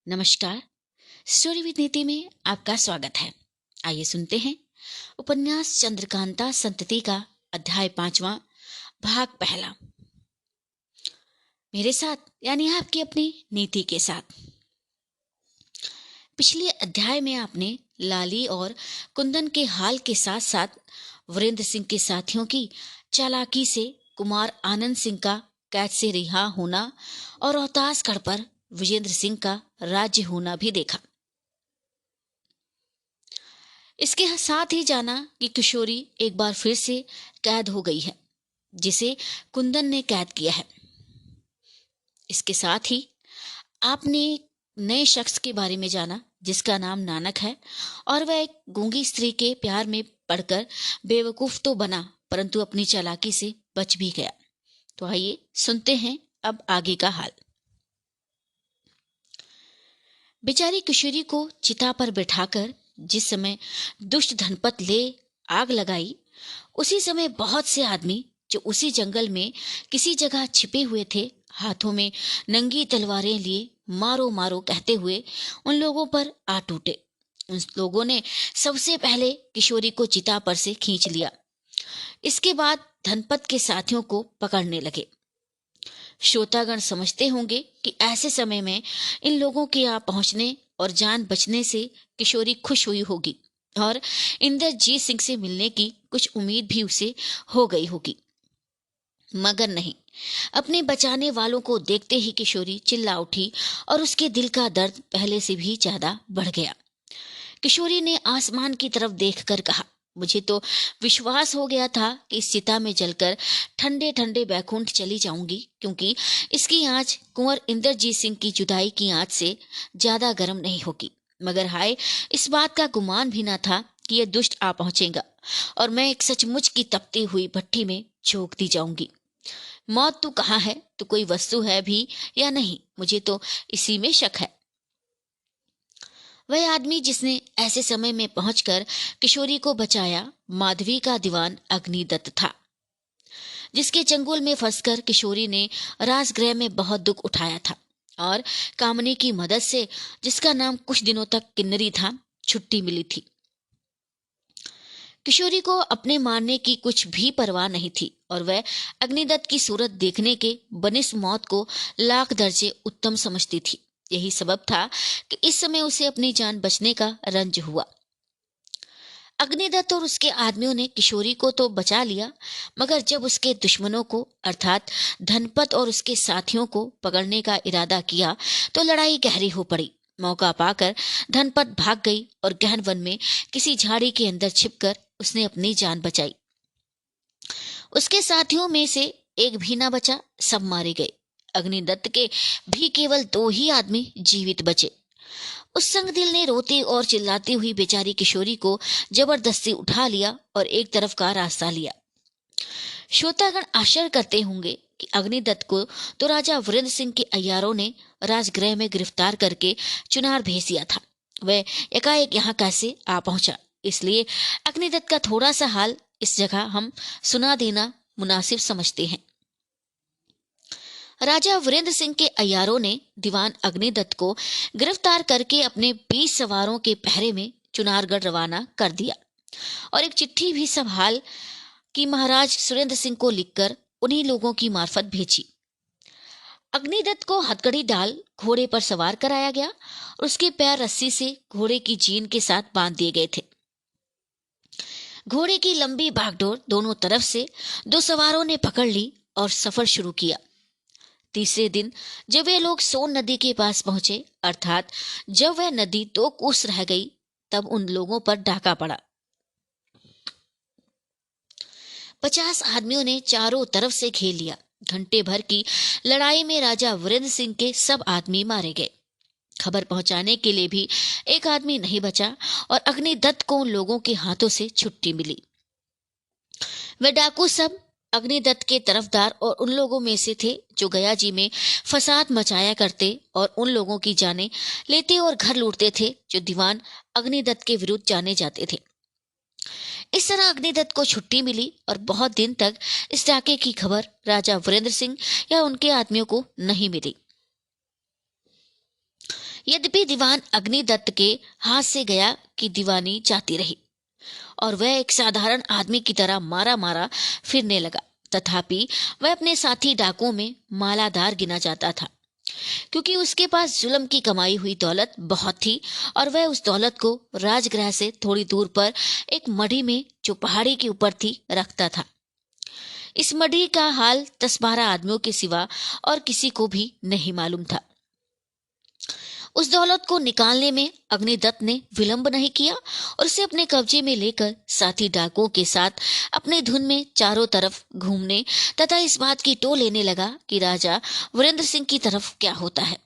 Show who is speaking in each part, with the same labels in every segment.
Speaker 1: नमस्कार। Story with नीति में आपका स्वागत है। आइए सुनते हैं उपन्यास चंद्रकांता संतति का अध्याय 5वां, भाग पहला। मेरे साथ यानी आपकी अपनी नीति के साथ। पिछले अध्याय में आपने लाली और कुंदन के हाल के साथ साथ वीरेंद्र सिंह के साथियों की चालाकी से कुमार आनंद सिंह का कैद से रिहा होना और रोहतासगढ़ पर विजेंद्र सिंह का राज्य होना भी देखा। इसके साथ ही जाना कि किशोरी एक बार फिर से कैद हो गई है, जिसे कुंदन ने कैद किया है। इसके साथ ही आपने एक नए शख्स के बारे में जाना जिसका नाम नानक है और वह एक गूंगी स्त्री के प्यार में पड़कर बेवकूफ तो बना, परंतु अपनी चालाकी से बच भी गया। तो आइए सुनते हैं अब आगे का हाल। बेचारी किशोरी को चिता पर बैठाकर जिस समय दुष्ट धनपत ले आग लगाई, उसी समय बहुत से आदमी जो उसी जंगल में किसी जगह छिपे हुए थे, हाथों में नंगी तलवारें लिए मारो मारो कहते हुए उन लोगों पर आ टूटे। उन लोगों ने सबसे पहले किशोरी को चिता पर से खींच लिया। इसके बाद धनपत के साथियों को पकड़ने लगे। श्रोतागण समझते होंगे कि ऐसे समय में इन लोगों के यहाँ पहुंचने और जान बचने से किशोरी खुश हुई होगी और इंद्रजीत सिंह से मिलने की कुछ उम्मीद भी उसे हो गई होगी। मगर नहीं, अपने बचाने वालों को देखते ही किशोरी चिल्ला उठी और उसके दिल का दर्द पहले से भी ज्यादा बढ़ गया। किशोरी ने आसमान की तरफ देखकर कहा, मुझे तो विश्वास हो गया था कि इस चिता में जलकर ठंडे ठंडे बैकुंठ चली जाऊंगी, क्योंकि इसकी आंच कुंवर इंद्रजीत सिंह की जुदाई की आंच से ज्यादा गर्म नहीं होगी। मगर हाय, इस बात का गुमान भी न था कि यह दुष्ट आ पहुंचेगा और मैं एक सचमुच की तपती हुई भट्टी में झोंक दी जाऊंगी। मौत तो कहाँ है, तो कोई वस्तु है भी या नहीं, मुझे तो इसी में शक है। वह आदमी जिसने ऐसे समय में पहुंचकर किशोरी को बचाया माधवी का दीवान अग्निदत्त था, जिसके चंगुल में फंसकर किशोरी ने राजगृह में बहुत दुख उठाया था और कामनी की मदद से, जिसका नाम कुछ दिनों तक किन्नरी था, छुट्टी मिली थी। किशोरी को अपने मारने की कुछ भी परवाह नहीं थी और वह अग्निदत्त की सूरत देखने के बनिस मौत को लाख दर्जे उत्तम समझती थी। यही सबब था कि इस समय उसे अपनी जान बचने का रंज हुआ। अग्निदत्त और उसके आदमियों ने किशोरी को तो बचा लिया, मगर जब उसके दुश्मनों को अर्थात धनपत और उसके साथियों को पकड़ने का इरादा किया तो लड़ाई गहरी हो पड़ी। मौका पाकर धनपत भाग गई और गहन वन में किसी झाड़ी के अंदर छिपकर उसने अपनी जान बचाई। उसके साथियों में से एक भी ना बचा, सब मारे गए। अग्निदत्त के भी केवल 2 ही आदमी जीवित बचे। उस संगदिल ने रोती और चिल्लाती हुई बेचारी किशोरी को जबरदस्ती उठा लिया और एक तरफ का रास्ता लिया। श्रोतागण आश्चर्य करते होंगे कि अग्निदत्त को तो राजा वीरेंद्र सिंह के अय्यारों ने राजगृह में गिरफ्तार करके चुनार भेज दिया था। वह एकाएक यहाँ कैसे आ पहुंचा, इसलिए अग्निदत्त का थोड़ा सा हाल इस जगह हम सुना देना मुनासिब समझते हैं। राजा वीरेंद्र सिंह के अय्यारों ने दीवान अग्निदत्त को गिरफ्तार करके अपने 20 सवारों के पहरे में चुनारगढ़ रवाना कर दिया और एक चिट्ठी भी सब हाल की महाराज सुरेंद्र सिंह को लिखकर उन्हीं लोगों की मार्फत भेजी। अग्निदत्त को हथकड़ी डाल घोड़े पर सवार कराया गया और उसके पैर रस्सी से घोड़े की जीन के साथ बांध दिए गए थे। घोड़े की लंबी भागदौड़ दोनों तरफ से 2 सवारों ने पकड़ ली और सफर शुरू किया। तीसरे दिन जब वे लोग सोन नदी के पास पहुंचे, अर्थात जब वह नदी 2 कोस रह गई, तब उन लोगों पर डाका पड़ा। 50 आदमियों ने चारों तरफ से घेर लिया। घंटे भर की लड़ाई में राजा वीरेंद्र सिंह के सब आदमी मारे गए। खबर पहुंचाने के लिए भी एक आदमी नहीं बचा और अग्निदत्त को उन लोगों के हाथों से छुट्टी मिली। वे डाकू सब अग्निदत्त के तरफदार और उन लोगों में से थे जो गया जी में फसाद मचाया करते और उन लोगों की जानें लेते और घर लूटते थे जो दीवान अग्निदत्त के विरुद्ध जाने जाते थे। इस तरह अग्निदत्त को छुट्टी मिली और बहुत दिन तक इस डाके की खबर राजा वीरेंद्र सिंह या उनके आदमियों को नहीं मिली। यद्यपि दीवान अग्निदत्त के हाथ से गया कि दीवानी जाती रही और वह एक साधारण आदमी की तरह मारा मारा फिरने लगा। तथापि वह अपने साथी डाकुओं में मालादार गिना जाता था, क्योंकि उसके पास जुल्म की कमाई हुई दौलत बहुत थी और वह उस दौलत को राजगृह से थोड़ी दूर पर एक मढ़ी में, जो पहाड़ी के ऊपर थी, रखता था। इस मढ़ी का हाल 10-12 आदमियों के सिवा और किसी को भी नहीं मालूम था। उस दौलत को निकालने में अग्निदत्त ने विलंब नहीं किया और उसे अपने कब्जे में लेकर साथी डाकुओं के साथ अपने धुन में चारों तरफ घूमने तथा इस बात की टो लेने लगा कि राजा वीरेंद्र सिंह की तरफ क्या होता है।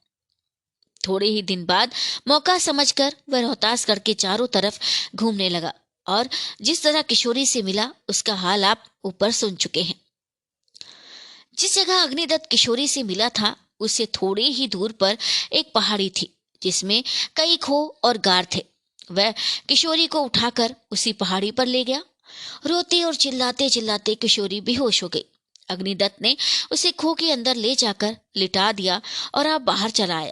Speaker 1: थोड़े ही दिन बाद मौका समझकर वह रोहतासगढ़ के चारों तरफ घूमने लगा और जिस तरह किशोरी से मिला उसका हाल आप ऊपर सुन चुके हैं। जिस जगह अग्निदत्त किशोरी से मिला था उससे थोड़ी ही दूर पर एक पहाड़ी थी जिसमें कई खो और गार थे। वह किशोरी को उठाकर उसी पहाड़ी पर ले गया। रोते और चिल्लाते चिल्लाते किशोरी बेहोश हो गई। अग्निदत्त ने उसे खो के अंदर ले जाकर लिटा दिया और आप बाहर चला आया।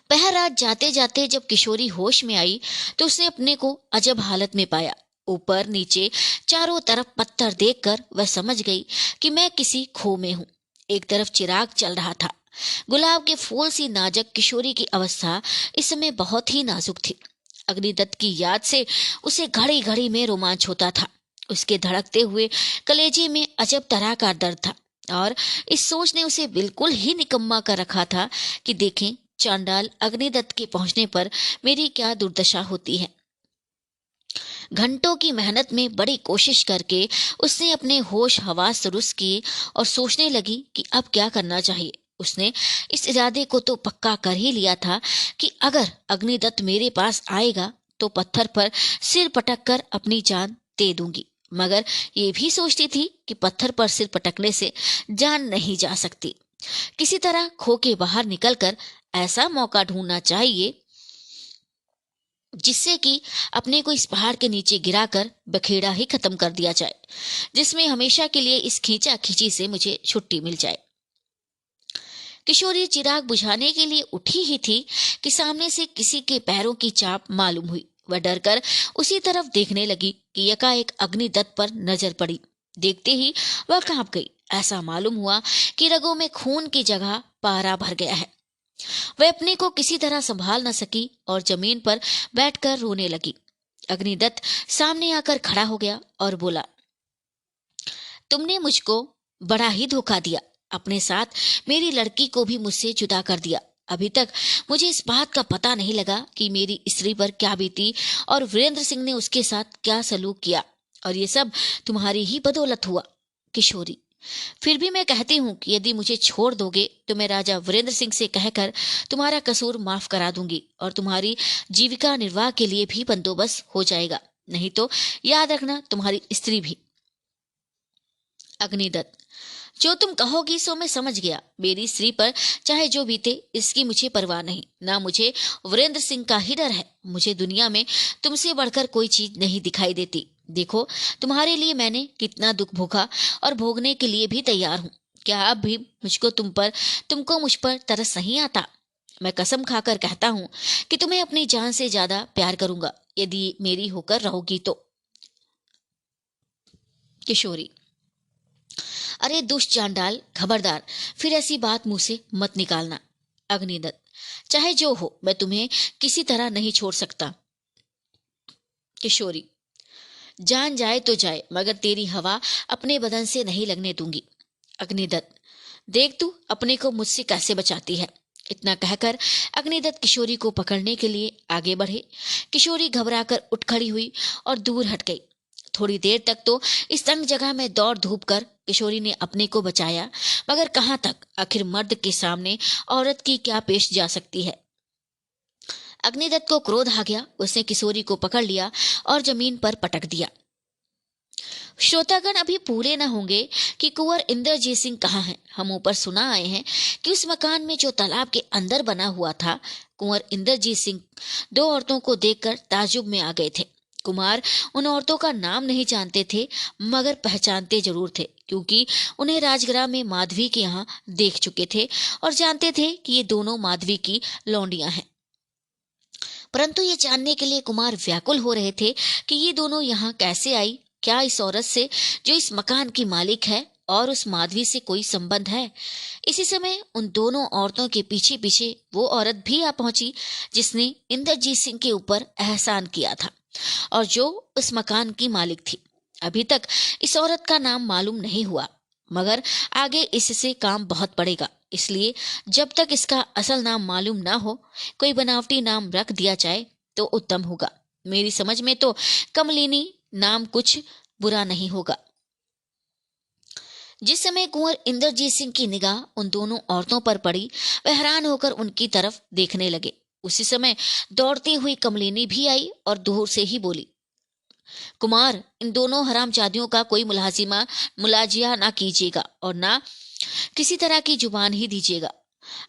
Speaker 1: पहर रात जाते जाते जब किशोरी होश में आई तो उसने अपने को अजब हालत में पाया। ऊपर नीचे चारों तरफ पत्थर देखकर वह समझ गई कि मैं किसी खो में हूँ। एक तरफ चिराग चल रहा था। गुलाब के फूल सी नाजुक किशोरी की अवस्था इस समय बहुत ही नाजुक थी। अग्निदत्त की याद से उसे घड़ी घड़ी में रोमांच होता था। उसके धड़कते हुए कलेजे में अजब तरह का दर्द था और इस सोच ने उसे बिल्कुल ही निकम्मा कर रखा था कि देखें चांडाल अग्निदत्त के पहुंचने पर मेरी क्या दुर्दशा होती है। घंटों की मेहनत में बड़ी कोशिश करके उसने अपने होश हवास दुरुस्त किए और सोचने लगी कि अब क्या करना चाहिए। उसने इस इरादे को तो पक्का कर ही लिया था कि अगर अग्निदत्त मेरे पास आएगा तो पत्थर पर सिर पटक कर अपनी जान दे दूंगी। मगर ये भी सोचती थी कि पत्थर पर सिर पटकने से जान नहीं जा सकती। किसी तरह खो के बाहर निकलकर ऐसा मौका ढूंढना चाहिए जिससे कि अपने को इस पहाड़ के नीचे गिराकर बखेड़ा ही खत्म कर दिया जाए, जिसमें हमेशा के लिए इस खींचा खींची से मुझे छुट्टी मिल जाए। किशोरी चिराग बुझाने के लिए उठी ही थी कि सामने से किसी के पैरों की चाप मालूम हुई। वह डरकर उसी तरफ देखने लगी कि एकाएक अग्निदत्त पर नजर पड़ी। देखते ही वह कांप गई। ऐसा मालूम हुआ कि रगों में खून की जगह पारा भर गया है। वह अपने को किसी तरह संभाल न सकी और जमीन पर बैठकर रोने लगी। अग्निदत्त सामने आकर खड़ा हो गया और बोला, तुमने मुझको बड़ा ही धोखा दिया। अपने साथ मेरी लड़की को भी मुझसे जुदा कर दिया। अभी तक मुझे इस बात का पता नहीं लगा कि मेरी स्त्री पर क्या बीती और वीरेंद्र सिंह ने उसके साथ क्या सलूक किया, और ये सब तुम्हारी ही बदौलत हुआ। किशोरी, फिर भी मैं कहती हूँ कि यदि मुझे छोड़ दोगे तो मैं राजा वीरेंद्र सिंह से कहकर तुम्हारा कसूर माफ करा दूंगी और तुम्हारी जीविका निर्वाह के लिए भी बंदोबस्त हो जाएगा। नहीं तो याद रखना, तुम्हारी स्त्री भी। अग्निदत्त, जो तुम कहोगी सो मैं समझ गया। मेरी स्त्री पर चाहे जो बीते इसकी मुझे परवाह नहीं। ना मुझे वीरेंद्र सिंह का ही डर है। मुझे दुनिया में तुमसे बढ़कर कोई चीज नहीं दिखाई देती। देखो तुम्हारे लिए मैंने कितना दुख भोगा और भोगने के लिए भी तैयार हूँ। क्या अब भी तुमको मुझ पर तरस नहीं आता? मैं कसम खाकर कहता हूँ कि तुम्हें अपनी जान से ज्यादा प्यार करूंगा यदि मेरी होकर रहोगी तो। किशोरी, अरे दुष्ट चांडाल, खबरदार फिर ऐसी बात मुंह से मत निकालना। अग्निदत्त, चाहे जो हो मैं तुम्हें किसी तरह नहीं छोड़ सकता। किशोरी, जान जाए तो जाए मगर तेरी हवा अपने बदन से नहीं लगने दूंगी। अग्निदत्त, देख तू अपने को मुझसे कैसे बचाती है। इतना कहकर अग्निदत्त किशोरी को पकड़ने के लिए आगे बढ़े। किशोरी घबराकर उठ खड़ी हुई और दूर हट गई। थोड़ी देर तक तो इस तंग जगह में दौड़ धूप कर किशोरी ने अपने को बचाया, मगर कहाँ तक? आखिर मर्द के सामने औरत की क्या पेश जा सकती है। अग्निदत्त को क्रोध आ गया। उसने किशोरी को पकड़ लिया और जमीन पर पटक दिया। श्रोतागण अभी पूरे न होंगे कि कुंवर इंद्रजीत सिंह कहाँ हैं। हम ऊपर सुना आए हैं कि उस मकान में जो तालाब के अंदर बना हुआ था, कुंवर इंद्रजीत सिंह दो औरतों को देखकर ताज्जुब में आ गए थे। कुमार उन औरतों का नाम नहीं जानते थे, मगर पहचानते जरूर थे, क्योंकि उन्हें राजगृह में माधवी के यहाँ देख चुके थे और जानते थे कि ये दोनों माधवी की लौंडियां हैं। परंतु ये जानने के लिए कुमार व्याकुल हो रहे थे कि ये दोनों यहाँ कैसे आई। क्या इस औरत से जो इस मकान की मालिक है और उस माधवी से कोई संबंध है? इसी समय उन दोनों औरतों के पीछे पीछे वो औरत भी आ पहुंची जिसने इंद्रजीत सिंह के ऊपर एहसान किया था और जो उस मकान की मालिक थी। अभी तक इस औरत का नाम मालूम नहीं हुआ, मगर आगे इससे काम बहुत पड़ेगा, इसलिए जब तक इसका असल नाम मालूम ना हो कोई बनावटी नाम रख दिया जाए तो उत्तम होगा। मेरी समझ में तो कमलिनी नाम कुछ बुरा नहीं होगा। जिस समय कुंवर इंद्रजीत सिंह की निगाह उन दोनों औरतों पर पड़ी, वह हैरान होकर उनकी तरफ देखने लगे। उसी समय दौड़ती हुई कमलिनी भी आई और दूर से ही बोली, कुमार, इन दोनों हरामजादियों का कोई मुलाजिया ना कीजिएगा और ना किसी तरह की जुबान ही दीजिएगा।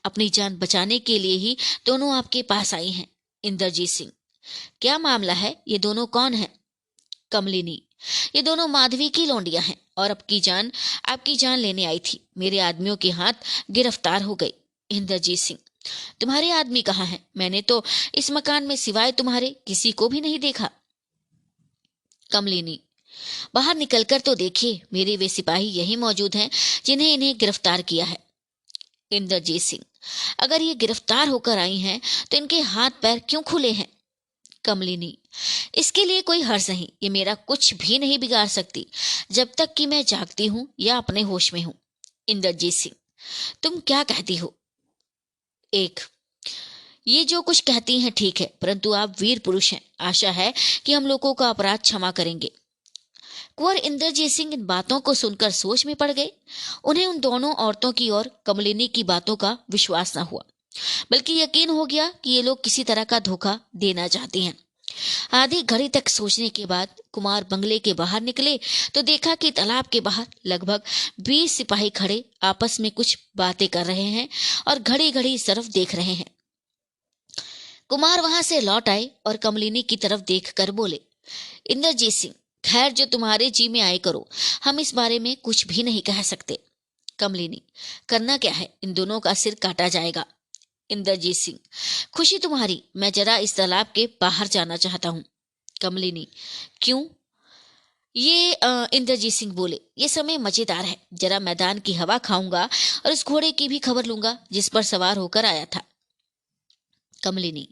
Speaker 1: अपनी जान बचाने के लिए ही दोनों आपके पास आई हैं। इंद्रजीत सिंह, क्या मामला है? ये दोनों कौन है? कमलिनी, ये दोनों माधवी की लौंडियां हैं और आपकी जान लेने आई थी। मेरे आदमियों के हाथ गिरफ्तार हो गई। इंद्रजीत सिंह, तुम्हारे आदमी कहाँ हैं? मैंने तो इस मकान में सिवाय तुम्हारे किसी को भी नहीं देखा। कमलिनी, बाहर निकलकर तो देखिए, मेरे वे सिपाही यही मौजूद हैं जिन्हें इन्हें गिरफ्तार किया है। इंद्रजीत सिंह, अगर ये गिरफ्तार होकर आई हैं तो इनके हाथ पैर क्यों खुले हैं? कमलिनी, इसके लिए कोई हर्ज नहीं, ये मेरा कुछ भी नहीं बिगाड़ सकती जब तक कि मैं जागती हूं या अपने होश में हूं। इंद्रजीत सिंह, तुम क्या कहती हो? एक, ये जो कुछ कहती हैं ठीक है, परंतु आप वीर पुरुष हैं, आशा है कि हम लोगों का अपराध क्षमा करेंगे। कुंवर इंद्रजीत सिंह इन बातों को सुनकर सोच में पड़ गए। उन्हें उन दोनों औरतों की और कमलिनी की बातों का विश्वास न हुआ, बल्कि यकीन हो गया कि ये लोग किसी तरह का धोखा देना चाहती हैं। आधी घड़ी तक सोचने के बाद कुमार बंगले के बाहर निकले तो देखा कि तालाब के बाहर लगभग 20 सिपाही खड़े आपस में कुछ बातें कर रहे हैं और घड़ी घड़ी इस तरफ देख रहे हैं। कुमार वहां से लौट आए और कमलिनी की तरफ देखकर बोले, इंद्रजीत सिंह, खैर जो तुम्हारे जी में आए करो, हम इस बारे में कुछ भी नहीं कह सकते। कमलिनी, करना क्या है? इन दोनों का सिर काटा जाएगा। इंद्रजीत सिंह, खुशी तुम्हारी, मैं जरा इस तालाब के बाहर जाना चाहता हूँ। कमलिनी, क्यों? इंद्रजीत सिंह बोले, ये समय मजेदार है, जरा मैदान की हवा खाऊंगा और इस घोड़े की भी खबर लूंगा जिस पर सवार होकर आया था। कमलिनी,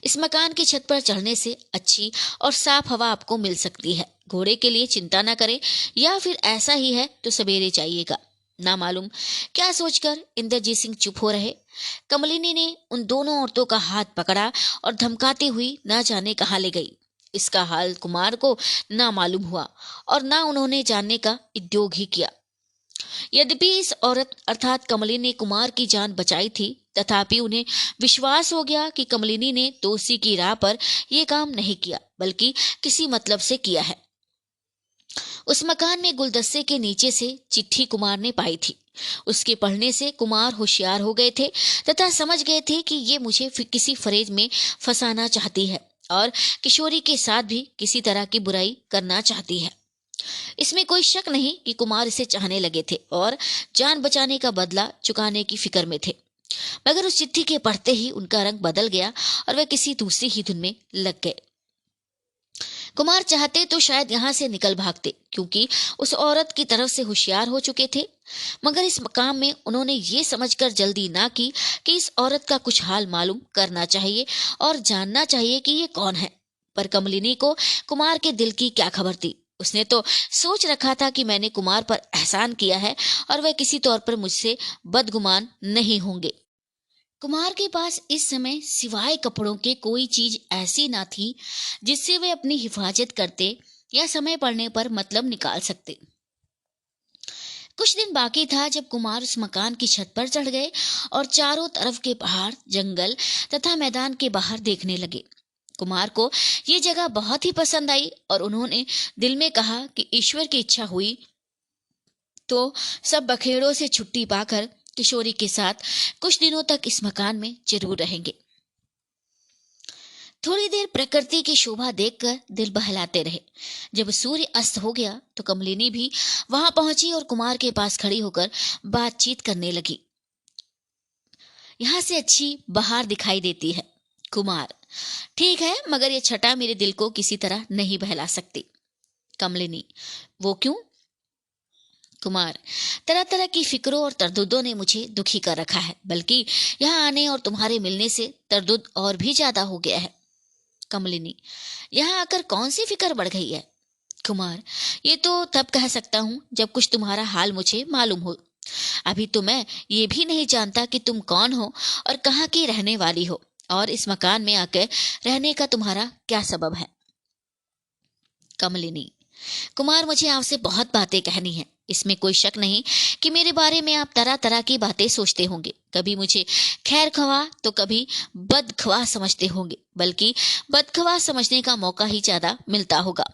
Speaker 1: इस मकान की छत पर चढ़ने से अच्छी और साफ हवा आपको मिल सकती है। घोड़े के लिए चिंता ना करें, या फिर ऐसा ही है तो सवेरे जाइएगा। ना मालूम क्या सोचकर इंद्रजीत सिंह चुप हो रहे। कमलिनी ने उन दोनों औरतों का हाथ पकड़ा और धमकाती हुई ना जाने कहाँ ले गई। इसका हाल कुमार को ना मालूम हुआ और ना उन्होंने जानने का उद्योग ही किया। यद्यपि इस औरत अर्थात कमलिनी ने कुमार की जान बचाई थी, तथापि उन्हें विश्वास हो गया कि कमलिनी ने दोषी की राह पर यह काम नहीं किया, बल्कि किसी मतलब से किया है। उस मकान में गुलदस्ते के नीचे से चिट्ठी कुमार ने पाई थी। उसके पढ़ने से कुमार होशियार हो गए थे तथा समझ गए थे कि ये मुझे किसी फरेज में फंसाना चाहती है और किशोरी के साथ भी किसी तरह की बुराई करना चाहती है। इसमें कोई शक नहीं कि कुमार इसे चाहने लगे थे और जान बचाने का बदला चुकाने की फिक्र में थे। मगर उस चिट्ठी के पढ़ते ही उनका रंग बदल गया और वे किसी दूसरी ही धुन में लग गए। कुमार चाहते तो शायद यहाँ से निकल भागते, क्योंकि उस औरत की तरफ से होशियार हो चुके थे, मगर इस मकाम में उन्होंने ये समझकर जल्दी ना की कि इस औरत का कुछ हाल मालूम करना चाहिए और जानना चाहिए कि ये कौन है। पर कमलिनी को कुमार के दिल की क्या खबर थी? उसने तो सोच रखा था कि मैंने कुमार पर एहसान किया है और वह किसी तौर पर मुझसे बदगुमान नहीं होंगे। कुमार के पास इस समय सिवाय कपड़ों के कोई चीज ऐसी ना थी जिससे वे अपनी हिफाजत करते या समय पड़ने पर मतलब निकाल सकते। कुछ दिन बाकी था जब कुमार उस मकान की छत पर चढ़ गए और चारों तरफ के पहाड़, जंगल तथा मैदान के बाहर देखने लगे। कुमार को ये जगह बहुत ही पसंद आई और उन्होंने दिल में कहा कि ईश्वर की इच्छा हुई तो सब बखेड़ों से छुट्टी पाकर किशोरी के साथ कुछ दिनों तक इस मकान में जरूर रहेंगे। थोड़ी देर प्रकृति की शोभा देखकर दिल बहलाते रहे। जब सूर्य अस्त हो गया तो कमलिनी भी वहां पहुंची और कुमार के पास खड़ी होकर बातचीत करने लगी। यहाँ से अच्छी बहार दिखाई देती है। कुमार: ठीक है, मगर ये छटा मेरे दिल को किसी तरह नहीं बहला सकती। कमलिनी: वो क्यों? कुमार: तरह तरह की फिक्रों और तरदुदों ने मुझे दुखी कर रखा है, बल्कि यहाँ आने और तुम्हारे मिलने से तरदुद और भी ज्यादा हो गया है। कमलिनी: यहाँ आकर कौन सी फिक्र बढ़ गई है? कुमार: ये तो तब कह सकता हूँ जब कुछ तुम्हारा हाल मुझे मालूम हो। अभी तो मैं ये भी नहीं जानता कि तुम कौन हो और कहाँ की रहने वाली हो, और इस मकान में आकर रहने का तुम्हारा क्या सबब है। कमलिनी: कुमार, मुझे आपसे बहुत बातें कहनी है। इसमें कोई शक नहीं कि मेरे बारे में आप तरह तरह की बातें सोचते होंगे। कभी मुझे खैर ख्वाह तो कभी बदख्वाह समझते होंगे, बल्कि बदख्वाह समझने का मौका ही ज्यादा मिलता होगा।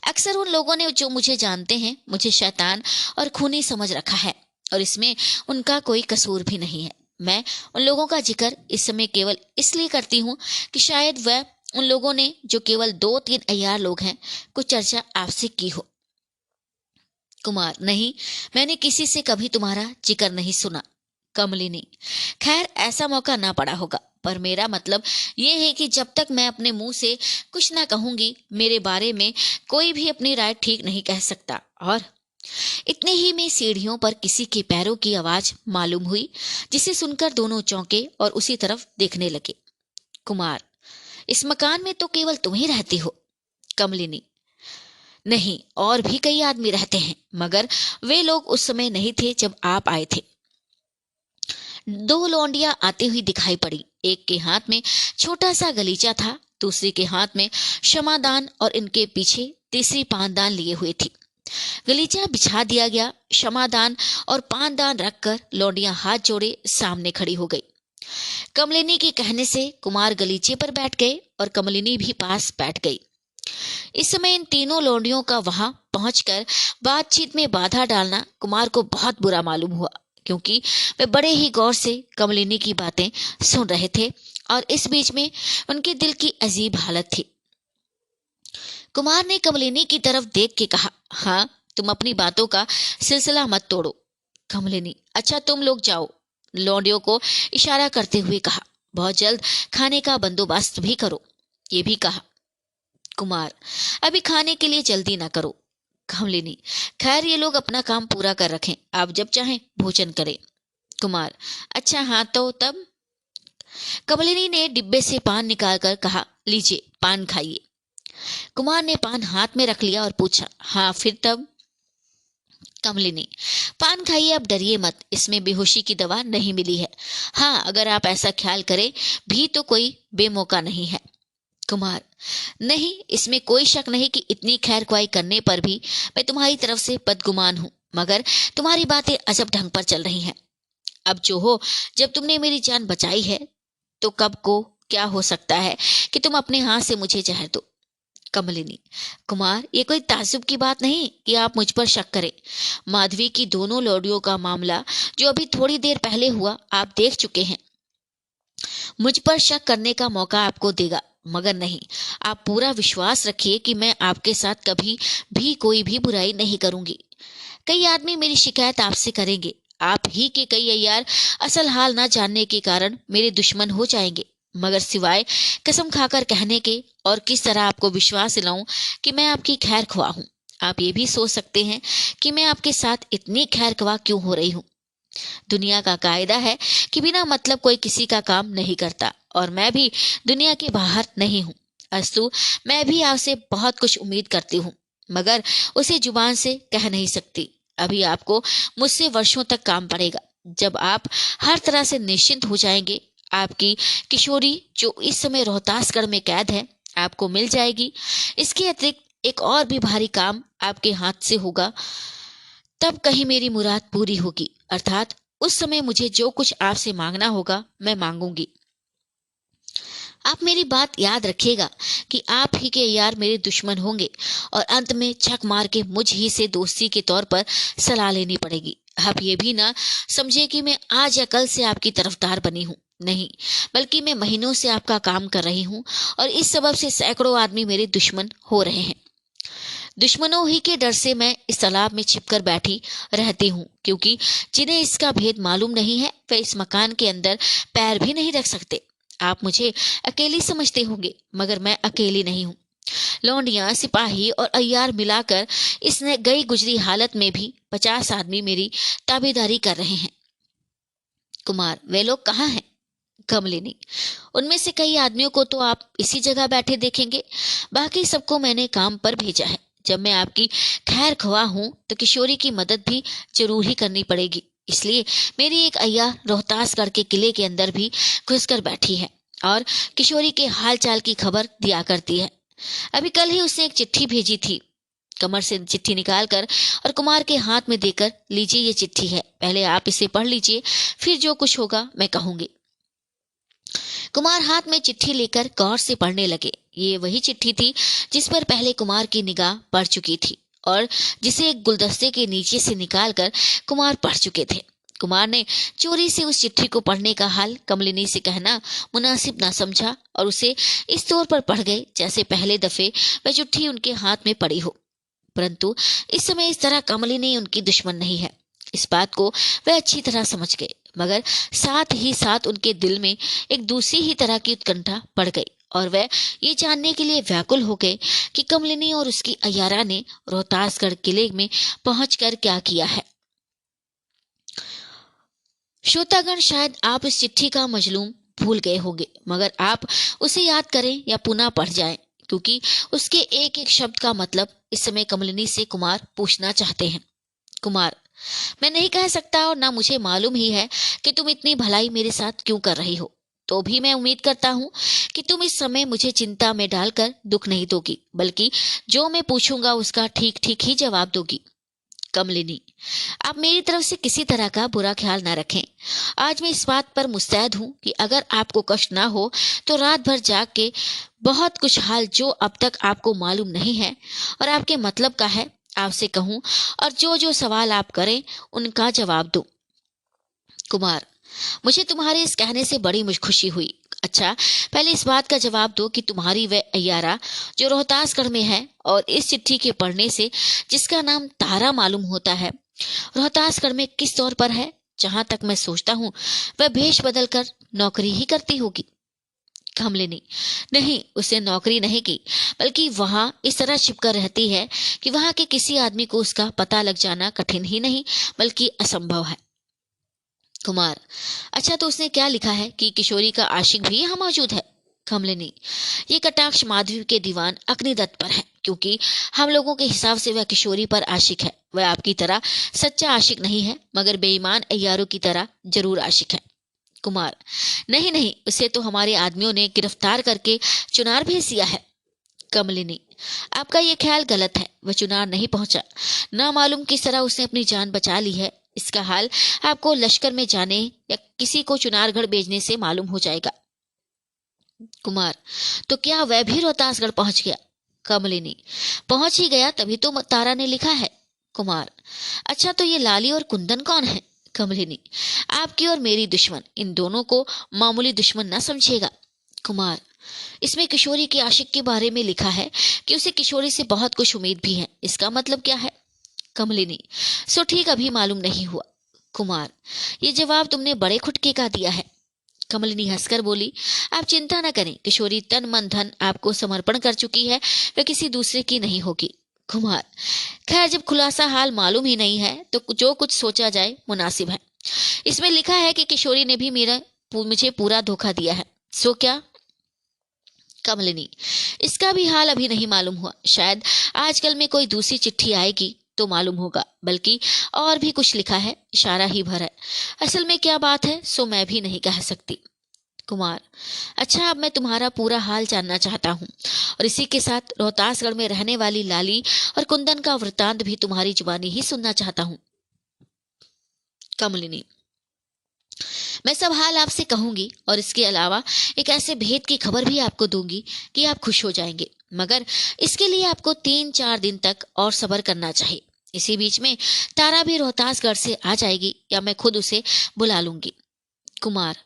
Speaker 1: अक्सर उन लोगों ने जो मुझे जानते हैं मुझे शैतान और खूनी समझ रखा है, और इसमें उनका कोई कसूर भी नहीं है। मैं उन लोगों का जिक्र इस समय केवल इसलिए करती हूँ कि शायद वह उन लोगों ने, जो केवल 2-3 अय्यार लोग हैं, कुछ चर्चा आपसे की हो। कुमार: नहीं, मैंने किसी से कभी तुम्हारा जिक्र नहीं सुना। कमलिनी: खैर, ऐसा मौका ना पड़ा होगा, पर मेरा मतलब ये है कि जब तक मैं अपने मुंह से कुछ ना कहूंगी, मेरे बारे में कोई भी अपनी राय ठीक नहीं कह सकता। और इतने ही में सीढ़ियों पर किसी के पैरों की आवाज मालूम हुई, जिसे सुनकर दोनों चौंके और उसी तरफ देखने लगे। कुमार: इस मकान में तो केवल तुम ही रहती हो। कमलिनी: नहीं, और भी कई आदमी रहते हैं, मगर वे लोग उस समय नहीं थे जब आप आए थे। 2 लौंडियां आती हुई दिखाई पड़ी। एक के हाथ में छोटा सा गलीचा था, दूसरी के हाथ में क्षमादान, और इनके पीछे तीसरी पानदान लिए हुए थी। गलीचा बिछा दिया गया। क्षमादान और पानदान रखकर लौंडियां हाथ जोड़े सामने खड़ी हो गई। कमलिनी के कहने से कुमार गलीचे पर बैठ गए और कमलिनी भी पास बैठ गई। इस समय इन तीनों लौंडियों का वहां पहुंचकर बातचीत में बाधा डालना कुमार को बहुत बुरा मालूम हुआ, क्योंकि वे बड़े ही गौर से कमलिनी की बातें सुन रहे थे और इस बीच में उनके दिल की अजीब हालत थी। कुमार ने कमलिनी की तरफ देख के कहा, हाँ, तुम अपनी बातों का सिलसिला मत तोड़ो। कमलिनी: अच्छा, तुम लोग जाओ। लौंडियों को इशारा करते हुए कहा, बहुत जल्द खाने का बंदोबस्त भी करो। ये भी कहा। कुमार: अभी खाने के लिए जल्दी ना करो। कमलिनी: खैर, ये लोग अपना काम पूरा कर रखें, आप जब चाहें भोजन करें। कुमार: अच्छा, हाँ, तो तब? कमलिनी ने डिब्बे से पान निकालकर कहा, लीजिए, पान खाइए। कुमार ने पान हाथ में रख लिया और पूछा, हाँ, फिर तब? कमलिनी: पान खाइए, अब डरिए मत, इसमें बेहोशी की दवा नहीं मिली है। हाँ, अगर आप ऐसा ख्याल करें भी तो कोई बेमौका नहीं है। कुमार: नहीं, इसमें कोई शक नहीं कि इतनी खैर ख्वाही करने पर भी मैं तुम्हारी तरफ से बदगुमान हूँ, मगर तुम्हारी बातें अजब ढंग पर चल रही हैं। अब जो हो, जब तुमने मेरी जान बचाई है, तो कब को क्या हो सकता है कि तुम अपने हाथ से मुझे जहर दो। कमलिनी: कुमार, ये कोई ताज्जुब की बात नहीं कि आप मुझ पर शक करें। माधवी की दोनों लौंडियों का मामला जो अभी थोड़ी देर पहले हुआ आप देख चुके हैं। मुझ पर शक करने का मौका आपको देगा, मगर नहीं, आप पूरा विश्वास रखिए कि मैं आपके साथ कभी भी कोई भी बुराई नहीं करूंगी। कई आदमी मेरी शिकायत आपसे करेंगे, आप ही के कई अय्यार असल हाल ना जानने के कारण मेरे दुश्मन हो जाएंगे, मगर सिवाय कसम खाकर कहने के और किस तरह आपको विश्वास दिलाऊं कि मैं आपकी खैर ख्वाह हूं। आप ये भी सोच सकते हैं कि मैं आपके साथ इतनी खैर ख्वाह क्यों हो रही हूं। दुनिया का कायदा है कि बिना मतलब कोई किसी का काम नहीं करता, और मैं भी दुनिया के बाहर नहीं हूँ। अस्तु, मैं भी आपसे बहुत कुछ उम्मीद करती हूँ, मगर उसे जुबान से कह नहीं सकती। अभी आपको मुझसे वर्षों तक काम पड़ेगा। जब आप हर तरह से निश्चिंत हो जाएंगे, आपकी किशोरी जो इस समय रोहतासगढ़ में कैद है आपको मिल जाएगी। इसके अतिरिक्त एक और भी भारी काम आपके हाथ से होगा। तब कहीं मेरी मुराद पूरी होगी, अर्थात उस समय मुझे जो कुछ आपसे मांगना होगा मैं मांगूंगी। आप मेरी बात याद रखिएगा कि आप ही के यार मेरे दुश्मन होंगे और अंत में छक मार के मुझ ही से दोस्ती के तौर पर सलाह लेनी पड़ेगी। आप ये भी ना समझे कि मैं आज या कल से आपकी तरफदार बनी हूँ। नहीं, बल्कि मैं महीनों से आपका काम कर रही हूँ और इस सबब से सैकड़ों आदमी मेरे दुश्मन हो रहे हैं। दुश्मनों ही के डर से मैं इस तालाब में छिपकर बैठी रहती हूँ, क्योंकि जिन्हें इसका भेद मालूम नहीं है वे इस मकान के अंदर पैर भी नहीं रख सकते। आप मुझे अकेली समझते होंगे, मगर मैं अकेली नहीं हूँ। लौंडियां, सिपाही और अय्यार मिलाकर इसने गई गुजरी हालत में भी 50 आदमी मेरी ताबेदारी कर रहे हैं। कुमार, वे लोग कहाँ हैं? कमलिनी, उनमें से कई आदमियों को तो आप इसी जगह बैठे देखेंगे, बाकी सबको मैंने काम पर भेजा है। जब मैं आपकी खैर ख्वाह हूँ तो किशोरी की मदद भी जरूर ही करनी पड़ेगी। इसलिए मेरी एक अय्या रोहतासगढ़ के किले के अंदर भी घुसकर बैठी है और किशोरी के हाल चाल की खबर दिया करती है। अभी कल ही उसने एक चिट्ठी भेजी थी। कमर से चिट्ठी निकालकर और कुमार के हाथ में देकर, लीजिए ये चिट्ठी है, पहले आप इसे पढ़ लीजिए, फिर जो कुछ होगा मैं कहूंगी। कुमार हाथ में चिट्ठी लेकर गौर से पढ़ने लगे। ये वही चिट्ठी थी जिस पर पहले कुमार की निगाह पड़ चुकी थी और जिसे एक गुलदस्ते के नीचे से निकालकर कुमार पढ़ चुके थे। कुमार ने चोरी से उस चिट्ठी को पढ़ने का हाल कमलिनी से कहना मुनासिब ना समझा और उसे इस तौर पर पढ़ गए जैसे पहले दफे वह चिट्ठी उनके हाथ में पड़ी हो। परंतु इस समय इस तरह कमलिनी उनकी दुश्मन नहीं है, इस बात को वह अच्छी तरह समझ गए, मगर साथ ही साथ उनके दिल में एक दूसरी ही तरह की उत्कंठा बढ़ गई और वह ये जानने के लिए व्याकुल हो गए कि कमलिनी और उसकी अय्यारा ने रोहतासगढ़ किले में पहुंचकर क्या किया है। श्रोतागण, शायद आप इस चिट्ठी का मजलूम भूल गए होंगे, मगर आप उसे याद करें या पुनः पढ़ जाएं, क्योंकि उसके एक एक शब्द का मतलब इस समय कमलिनी से कुमार पूछना चाहते हैं। कुमार, मैं नहीं कह सकता और ना मुझे मालूम ही है कि तुम इतनी भलाई मेरे साथ क्यों कर रही हो, तो भी मैं उम्मीद करता हूँ कि तुम इस समय मुझे चिंता में डालकर दुख नहीं दोगी, बल्कि जो मैं पूछूंगा उसका ठीक ठीक ही जवाब दोगी। कमलिनी, आप मेरी तरफ से किसी तरह का बुरा ख्याल ना रखें। आज मैं इस बात पर मुस्तैद हूँ कि अगर आपको कष्ट ना हो तो रात भर जाग के बहुत कुछ हाल जो अब तक आपको मालूम नहीं है और आपके मतलब का है आपसे कहूँ और जो जो सवाल आप करें उनका जवाब दो। कुमार, मुझे तुम्हारे इस कहने से बड़ी मुझ खुशी हुई। अच्छा, पहले इस बात का जवाब दो कि तुम्हारी वह अय्यारा जो रोहतासगढ़ में है और इस चिट्ठी के पढ़ने से जिसका नाम तारा मालूम होता है, रोहतासगढ़ में किस तौर पर है? जहां तक मैं सोचता हूँ वह भेष बदल कर नौकरी ही करती होगी। कमलिनी, नहीं, उसे नौकरी नहीं की, बल्कि वहां इस तरह छिपकर रहती है कि वहां के किसी आदमी को उसका पता लग जाना कठिन ही नहीं बल्कि असंभव है। कुमार, अच्छा तो उसने क्या लिखा है कि किशोरी का आशिक भी यहाँ मौजूद है? कमलिनी, ये कटाक्ष माधवी के दीवान अग्निदत्त पर है, क्योंकि हम लोगों के हिसाब से वह किशोरी पर आशिक है। वह आपकी तरह सच्चा आशिक नहीं है, मगर बेईमान अय्यारों की तरह जरूर आशिक है। कुमार, नहीं नहीं, उसे तो हमारे आदमियों ने गिरफ्तार करके चुनार भेज दिया है। कमलिनी, आपका ये ख्याल गलत है, वह चुनार नहीं पहुंचा। ना मालूम किस तरह उसने अपनी जान बचा ली है। इसका हाल आपको लश्कर में जाने या किसी को चुनारगढ़ भेजने से मालूम हो जाएगा। कुमार, तो क्या वह भी रोहतासगढ़ पहुंच गया? कमलिनी, पहुंच ही गया, तभी तो तारा ने लिखा है। कुमार, अच्छा तो ये लाली और कुंदन कौन है? कमलिनी, आपकी और मेरी दुश्मन, इन दोनों को मामूली दुश्मन ना समझिएगा। कुमार, इसमें किशोरी के आशिक के बारे में लिखा है कि उसे किशोरी से बहुत कुछ उम्मीद भी है, इसका मतलब क्या है? कमलिनी, सो ठीक अभी मालूम नहीं हुआ। कुमार, ये जवाब तुमने बड़े खुटके का दिया है। कमलिनी हंसकर बोली, आप चिंता न करें, किशोरी तन मन धन आपको समर्पण कर चुकी है, वह किसी दूसरे की नहीं होगी। कुमार, खैर जब खुलासा हाल मालूम ही नहीं है तो जो कुछ सोचा जाए मुनासिब है। इसमें लिखा है कि किशोरी ने भी मुझे पूरा धोखा दिया है, सो क्या? कमलिनी, इसका भी हाल अभी नहीं मालूम हुआ, शायद आजकल में कोई दूसरी चिट्ठी आएगी तो मालूम होगा, बल्कि और भी कुछ लिखा है, इशारा ही भर है। असल में क्या बात है सो मैं भी नहीं कह सकती। कुमार, अच्छा अब मैं तुम्हारा पूरा हाल जानना चाहता हूँ और इसी के साथ रोहतासगढ़ में रहने वाली लाली और कुंदन का वृतांत भी तुम्हारी जुबानी ही सुनना चाहता हूँ। कमलिनी, मैं सब हाल आपसे कहूंगी और इसके अलावा एक ऐसे भेद की खबर भी आपको दूंगी कि आप खुश हो जाएंगे, मगर इसके लिए आपको 3-4 दिन तक और सब्र करना चाहिए। इसी बीच में तारा भी रोहतासगढ़ से आ जाएगी या मैं खुद उसे बुला लूंगी। कुमार,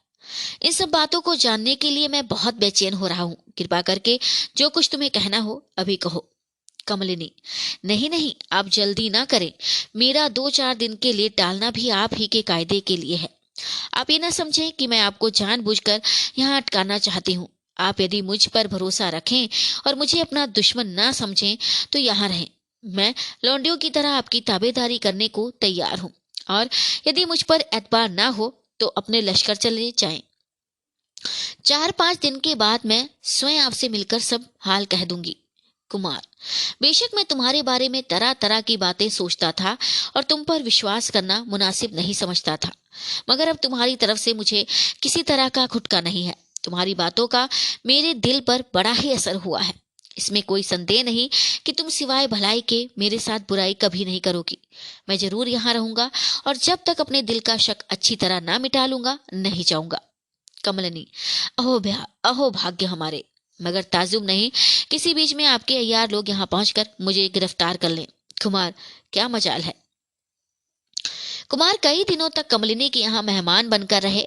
Speaker 1: इन सब बातों को जानने के लिए मैं बहुत बेचैन हो रहा हूँ। कृपा करके जो कुछ तुम्हें कहना हो अभी कहो। कमलिनी, नहीं नहीं, आप जल्दी ना करें। मेरा 2-4 दिन के लिए टालना भी आप ही के कायदे के लिए है। आप ये ना समझें कि मैं आपको जानबूझकर यहाँ अटकाना चाहती हूँ। आप यदि मुझ पर भरोसा रखें और मुझे अपना दुश्मन ना समझें तो यहाँ रहें। मैं लौंडियों की तरह आपकी ताबेदारी करने को तैयार हूँ, और यदि मुझ पर एतबार ना हो तो अपने लश्कर चले जाएं। 4-5 दिन के बाद मैं स्वयं आपसे मिलकर सब हाल कह दूंगी। कुमार, बेशक मैं तुम्हारे बारे में तरह तरह की बातें सोचता था और तुम पर विश्वास करना मुनासिब नहीं समझता था, मगर अब तुम्हारी तरफ से मुझे किसी तरह का खुटका नहीं है। तुम्हारी बातों का मेरे दिल पर बड़ा ही असर हुआ है। इसमें कोई संदेह नहीं कि तुम सिवाय भलाई के मेरे साथ बुराई कभी नहीं करोगी। मैं जरूर यहाँ रहूंगा, और जब तक अपने दिल का शक अच्छी तरह ना मिटा लूंगा नहीं जाऊंगा। कमलिनी, अहो भाग्य हमारे, मगर ताजुब नहीं किसी बीच में आपके अय्यार लोग यहाँ पहुंचकर मुझे गिरफ्तार कर लें। कुमार, क्या मजाल है। कुमार कई दिनों तक कमलिनी के यहाँ मेहमान बनकर रहे।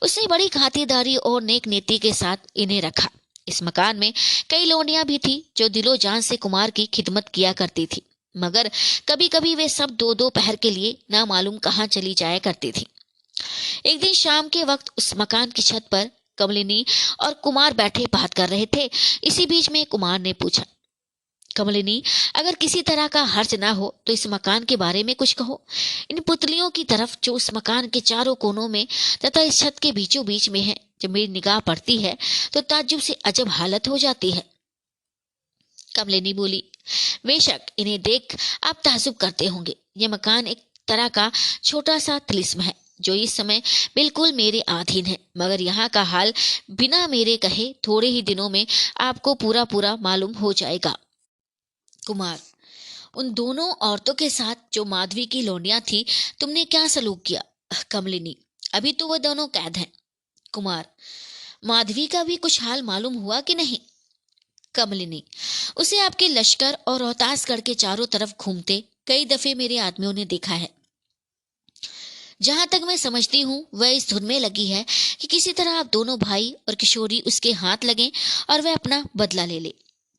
Speaker 1: उसने बड़ी खातिरदारी और नेक नीति के साथ इन्हें रखा। इस मकान में कई लोनियां भी थी जो दिलो जान से कुमार की खिदमत किया करती थी, मगर कभी कभी वे सब 2-2 पहर के लिए ना मालूम कहाँ चली जाया करती थी। एक दिन शाम के वक्त उस मकान की छत पर कमलिनी और कुमार बैठे बात कर रहे थे। इसी बीच में कुमार ने पूछा, कमलिनी, अगर किसी तरह का हर्ज ना हो तो इस मकान के बारे में कुछ कहो। इन पुतलियों की तरफ जो उस मकान के चारों कोनों में तथा इस छत के बीचों बीच में है, जब मेरी निगाह पड़ती है तो ताज्जुब से अजब हालत हो जाती है। कमलिनी बोली, बेशक इन्हें देख आप ताज्जुब करते होंगे। ये मकान एक तरह का छोटा सा तिलिस्म है जो इस समय बिल्कुल मेरे अधीन है, मगर यहाँ का हाल बिना मेरे कहे थोड़े ही दिनों में आपको पूरा पूरा मालूम हो जाएगा। कुमार, उन दोनों औरतों के साथ जो माधवी की लोनिया थी तुमने क्या सलूक किया। कमलिनी, अभी तो वह दोनों कैद हैं। कुमार, माधवी का भी कुछ हाल मालूम हुआ कि नहीं। कमलिनी, उसे आपके लश्कर और रोहतासगढ़ के चारों तरफ घूमते कई दफे मेरे आदमियों ने देखा है। जहां तक मैं समझती हूँ वह इस धुन में लगी है कि किसी तरह आप दोनों भाई और किशोरी उसके हाथ लगे और वह अपना बदला ले ले।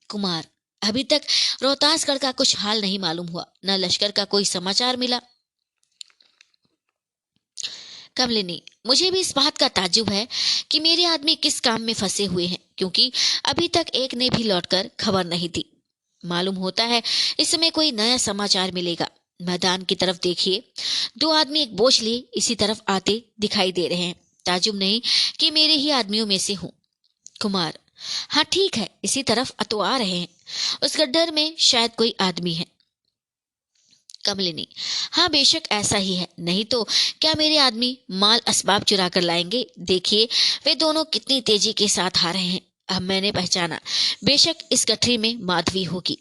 Speaker 1: कुमार, अभी तक रोहतासगढ़ का कुछ हाल नहीं मालूम हुआ, न लश्कर का कोई समाचार मिला। कमलिनी, मुझे भी इस बात का ताज्जुब है कि मेरे आदमी किस काम में फंसे हुए हैं, क्योंकि अभी तक एक ने भी लौटकर खबर नहीं दी। मालूम होता है इस समय कोई नया समाचार मिलेगा। मैदान की तरफ देखिए, 2 आदमी एक बोझ लिए इसी तरफ आते दिखाई दे रहे हैं। ताज्जुब नहीं कि मेरे ही आदमियों में से हूँ। कुमार, हाँ ठीक है, इसी तरफ तो आ रहे हैं। उस गड्ढर में शायद कोई आदमी है। कमलिनी, हाँ बेशक ऐसा ही है, नहीं तो क्या मेरे आदमी माल असबाब चुरा कर लाएंगे। देखिए वे दोनों कितनी तेजी के साथ आ रहे हैं। अब मैंने पहचाना, बेशक इस गठरी में माधवी होगी।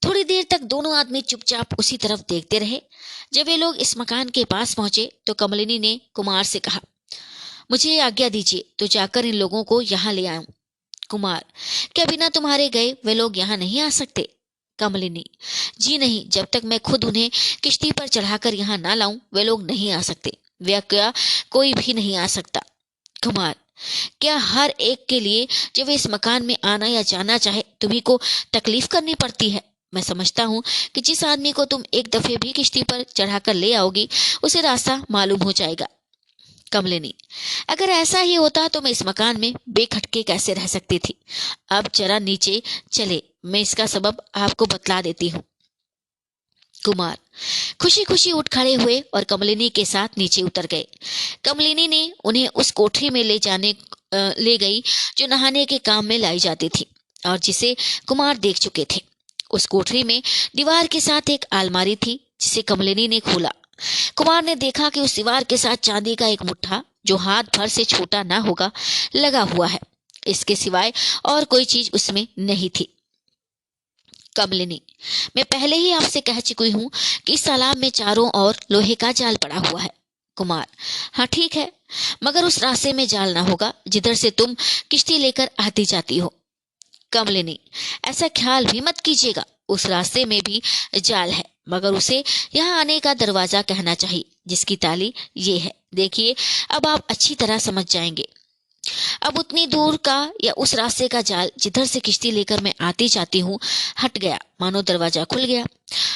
Speaker 1: थोड़ी देर तक दोनों आदमी चुपचाप उसी तरफ देखते रहे। जब वे लोग इस मकान के पास पहुंचे तो कमलिनी ने कुमार से कहा, मुझे आज्ञा दीजिए तो जाकर इन लोगों को यहाँ ले आऊं। कुमार, क्या बिना तुम्हारे गए वे लोग यहाँ नहीं आ सकते। कमलिनी, जी नहीं, जब तक मैं खुद उन्हें किश्ती पर चढ़ाकर यहाँ ना लाऊं वे लोग नहीं आ सकते। वे क्या कोई भी नहीं आ सकता। कुमार, क्या हर एक के लिए जब वे इस मकान में आना या जाना चाहे तुम्ही को तकलीफ करनी पड़ती है। मैं समझता हूँ कि जिस आदमी को तुम एक दफे भी किश्ती पर चढ़ाकर ले आओगी उसे रास्ता मालूम हो जाएगा। कमलिनी, अगर ऐसा ही होता तो मैं इस मकान में बेखटके कैसे रह सकती थी। अब जरा नीचे चले, मैं इसका सबब आपको बतला देती हूँ। कुमार खुशी खुशी उठ खड़े हुए और कमलिनी के साथ नीचे उतर गए। कमलिनी ने उन्हें उस कोठरी में ले गई जो नहाने के काम में लाई जाती थी और जिसे कुमार देख चुके थे। उस कोठरी में दीवार के साथ एक अलमारी थी जिसे कमलिनी ने खोला। कुमार ने देखा कि उस दीवार के साथ चांदी का एक मुट्ठा जो हाथ भर से छोटा ना होगा लगा हुआ है। इसके सिवाय और कोई चीज उसमें नहीं थी। कमलिनी, मैं पहले ही आपसे कह चुकी हूँ कि इस तालाब में चारों ओर लोहे का जाल पड़ा हुआ है। कुमार, हाँ ठीक है, मगर उस रास्ते में जाल ना होगा जिधर से तुम किश्ती लेकर आती जाती हो। कमलिनी, ऐसा ख्याल भी मत कीजिएगा, उस रास्ते में भी जाल है, मगर उसे यहाँ आने का दरवाजा कहना चाहिए। जिसकी ताली ये है। देखिए, अब आप अच्छी तरह समझ जाएंगे। अब उतनी दूर का या उस रास्ते का जाल जिधर से किश्ती लेकर मैं आती जाती हूँ हट गया, मानो दरवाजा खुल गया।